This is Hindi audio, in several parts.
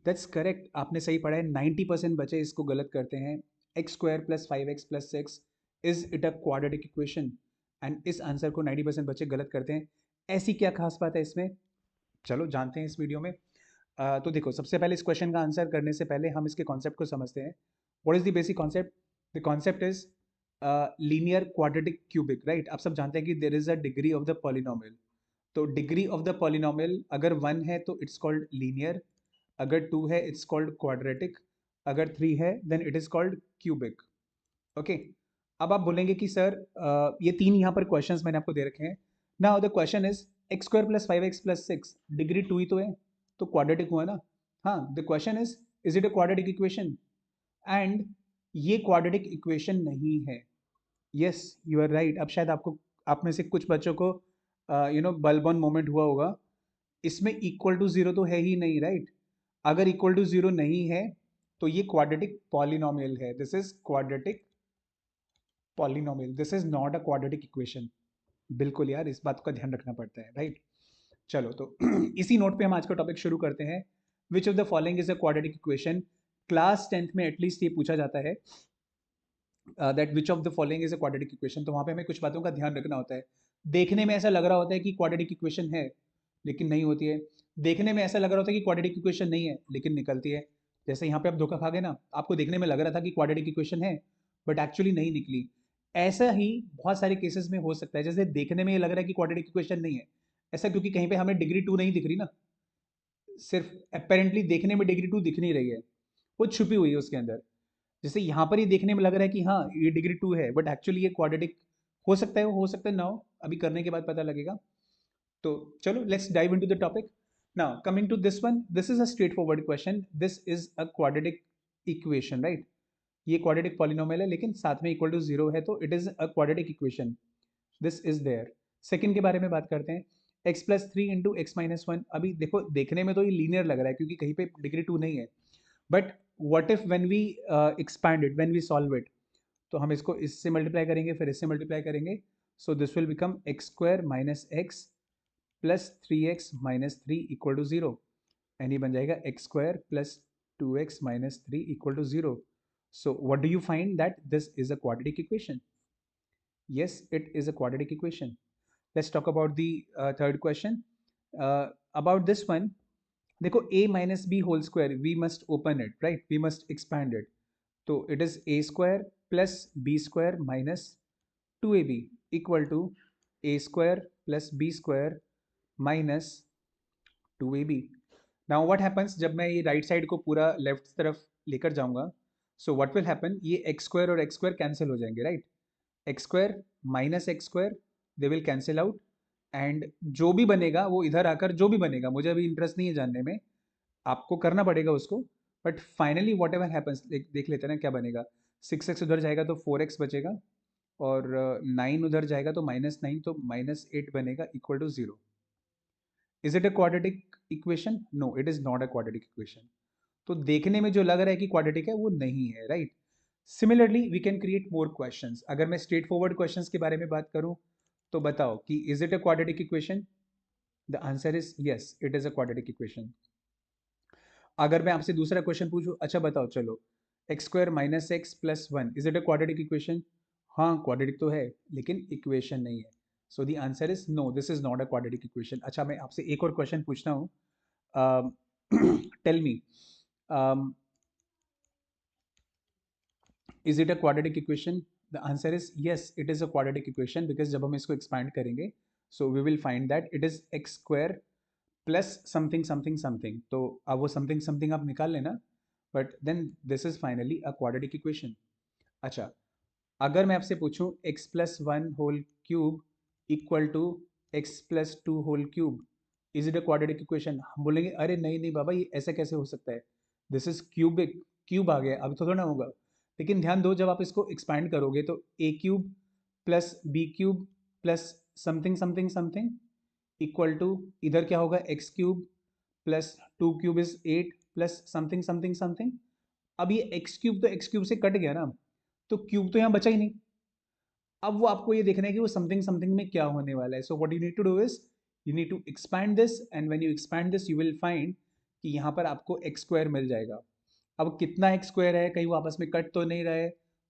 दैट्स करेक्ट, आपने सही पढ़ा है। 90% बच्चे इसको गलत करते हैं। X square plus 5x plus 6 is it a quadratic equation? And इस आंसर को 90% बच्चे गलत करते हैं। ऐसी क्या खास बात है इसमें, चलो जानते हैं इस वीडियो में। तो देखो, सबसे पहले इस क्वेश्चन का आंसर करने से पहले हम इसके कॉन्सेप्ट को समझते हैं। What is the basic concept? The concept is linear quadratic cubic, right. आप सब जानते हैं कि there is a degree of the polynomial. तो डिग्री ऑफ द पॉलिनोमियल अगर 1 है तो इट्स कॉल्ड लीनियर, अगर 2 है इट्स कॉल्ड क्वाड्रेटिक, अगर 3 है then it is called cubic. Okay, अब आप बोलेंगे कि सर ये तीन यहाँ पर क्वेश्चंस मैंने आपको दे रखे हैं। Now the question is x square plus 5x plus 6, degree 2 ही तो है, तो क्वाड्रेटिक हुआ ना। हाँ, the question is it a quadratic equation? And ये क्वाड्रेटिक इक्वेशन नहीं है। Yes, you are right. अब शायद आपको, आप में से कुछ बच्चों को बल्ब ऑन मोमेंट हुआ होगा। इसमें इक्वल टू जीरो तो है ही नहीं, राइट। अगर इक्वल टू जीरो नहीं है तो ये क्वाड्रेटिक पॉलिनोमियल है। This is quadratic polynomial, this is not a quadratic equation. बिल्कुल यार, इस बात का ध्यान रखना पड़ता है, राइट। चलो तो इसी नोट पे हम आज का टॉपिक शुरू करते हैं। Which of the following is a quadratic equation? Class 10th में एटलीस्ट ये पूछा जाता है that which of the following is a quadratic equation. तो वहाँ पे हमें कुछ बातों का ध्यान रखना होता है। देखने में ऐसा लग रहा होता है कि क्वाड्रेटिक इक्वेशन है लेकिन नहीं होती है। देखने में ऐसा लग रहा होता है कि क्वाड्रेटिक इक्वेशन नहीं है लेकिन निकलती है। जैसे यहाँ पे आप धोखा खा गए ना, आपको देखने में लग रहा था कि क्वाड्रेटिक इक्वेशन है बट एक्चुअली नहीं निकली। ऐसा ही बहुत सारे केसेस में हो सकता है। जैसे देखने में ये लग रहा है कि क्वाड्रेटिक इक्वेशन नहीं है, ऐसा क्योंकि कहीं पे हमें डिग्री 2 नहीं दिख रही ना। सिर्फ अपेरेंटली देखने में डिग्री 2 दिख नहीं रही है, वो छुपी हुई है उसके अंदर। जैसे यहाँ पर ही देखने में लग रहा है कि हाँ ये डिग्री 2 है बट एक्चुअली ये क्वाड्रेटिक हो सकता है ना हो, अभी करने के बाद पता लगेगा। तो चलो let's dive into the topic. Now coming to this one, this is a straightforward question. This is a quadratic equation, right. ये क्वाड्रेटिक पॉलिनोमियल है लेकिन साथ में इक्वल टू जीरो है, तो it is a quadratic equation. This is there. Second के बारे में बात करते हैं। x plus 3 into x minus one. अभी देखो, देखने में तो ये लीनियर लग रहा है क्योंकि कहीं पे डिग्री 2 नहीं है, but what if when we expand it, when we solve it, तो हम इसको इससे मल्टीप्लाई करेंगे फिर इससे मल्टीप्लाई करेंगे। So this will become x square minus x plus 3x minus 3 equal to zero. And ये बन जाएगा x square plus 2x minus 3 equal to zero. So what do you find that this is a quadratic equation? Yes, it is a quadratic equation. Let's talk about the third question. About this one, देखो a minus b whole square, we must open it, right? We must expand it. So it is a square plus b square minus 2ab equal to a square plus b square minus 2ab. Now what happens जब मैं ये राइट साइड को पूरा लेफ्ट तरफ लेकर जाऊंगा? सो व्हाट विल हैपन, ये एक्स स्क्वायर और एक्स स्क्वायर कैंसिल हो जाएंगे, right. X square minus x square, they will cancel out. And जो भी बनेगा वो इधर आकर जो भी बनेगा, मुझे अभी इंटरेस्ट नहीं है जानने में, आपको करना पड़ेगा उसको। But finally what ever happens, देख लेते हैं ना क्या बनेगा। 6x उधर जाएगा तो 4x बचेगा, और 9 उधर जाएगा तो -9, तो -8 बनेगा equal to zero. Is it a quadratic equation? No, it is not a quadratic equation. तो देखने में जो लग रहा है कि क्वाड्रेटिक है वो नहीं है, right. Similarly we can create more questions. अगर मैं स्ट्रेट फॉरवर्ड क्वेश्चंस के बारे में बात करूं तो बताओ कि is it a quadratic equation? The answer is yes, it is a quadratic equation. अगर मैं आपसे दूसरा क्वेश्चन पूछूं, अच्छा बताओ चलो, x square minus x plus one, is it a quadratic equation? हाँ क्वाड्रेटिक तो है लेकिन इक्वेशन नहीं है। So the answer is no, this is not a quadratic equation. अच्छा, मैं आपसे एक और क्वेश्चन पूछता हूँ। Tell me, is it a quadratic equation? The answer is yes, it is a quadratic equation, because जब हम इसको एक्सपैंड करेंगे so we will find that it is x square plus something something something. तो अब वो समथिंग समथिंग आप निकाल लेना, but then this is finally a quadratic equation. अच्छा, अगर मैं आपसे पूछूं x plus one whole cube equal to x plus two whole cube, is it a quadratic equation? हम बोलेंगे अरे नहीं नहीं बाबा, ये ऐसा कैसे हो सकता है, दिस इज क्यूबिक, क्यूब आ गया, अभी तो थोड़ा ना होगा। लेकिन ध्यान दो, जब आप इसको एक्सपैंड करोगे तो a cube plus b cube plus something something something equal to, इधर क्या होगा, x cube plus two cube is 8 plus something something something. अब ये एक्स क्यूब तो एक्स क्यूब से कट गया ना, तो क्यूब तो यहाँ बचा ही नहीं। अब वो आपको ये देखना है कि वो समथिंग समथिंग में क्या होने वाला है। So what you need to do is, you need to expand this, and when you expand this you will find कि यहाँ पर आपको एक्स स्क्वायर मिल जाएगा। अब कितना एक्स स्क्वायर है, कहीं वो आपस में कट तो नहीं रहे,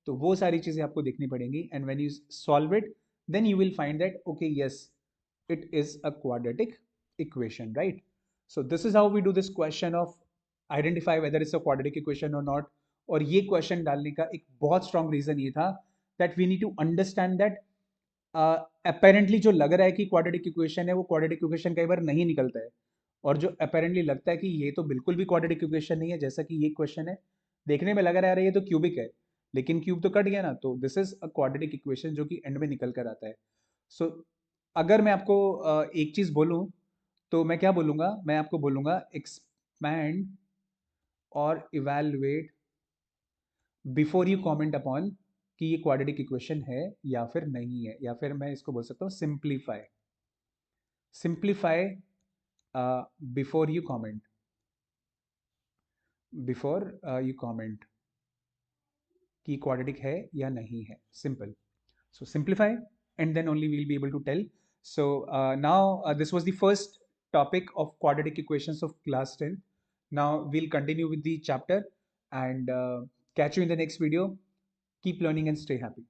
तो वो सारी चीज़ें आपको देखनी पड़ेंगी। And when you solve it, then you will find that okay yes, it is a quadratic equation, right? So this is how we do this question of identify whether it's a quadratic equation or not. और ये क्वेश्चन डालने का एक बहुत स्ट्रॉन्ग रीजन ये था that we need to understand that apparently जो लग रहा है कि क्वाड्रेटिक इक्वेशन है, वो क्वाड्रेटिक इक्वेशन कई बार नहीं निकलता है। और जो अपेरेंटली लगता है कि ये तो बिल्कुल भी क्वाड्रेटिक इक्वेशन नहीं है, जैसा कि ये क्वेश्चन है, देखने में लग रहा है ये तो क्यूबिक है, लेकिन क्यूब तो कट गया ना, तो this is a quadratic equation जो कि एंड में निकल कर आता है। सो अगर मैं आपको एक चीज बोलूं, तो मैं क्या बोलूंगा, मैं आपको बोलूंगा एक्सपैंड और evaluate before you comment upon कि ये क्वाड्रेटिक इक्वेशन है या फिर नहीं है, या फिर मैं इसको बोल सकता हूँ simplify, simplify before you comment, before you comment कि क्वाड्रेटिक है या नहीं है, simple. So simplify, and then only we'll be able to tell. So now this was the first topic of quadratic equations of class 10. Now we'll continue with the chapter and catch you in the next video. Keep learning and stay happy.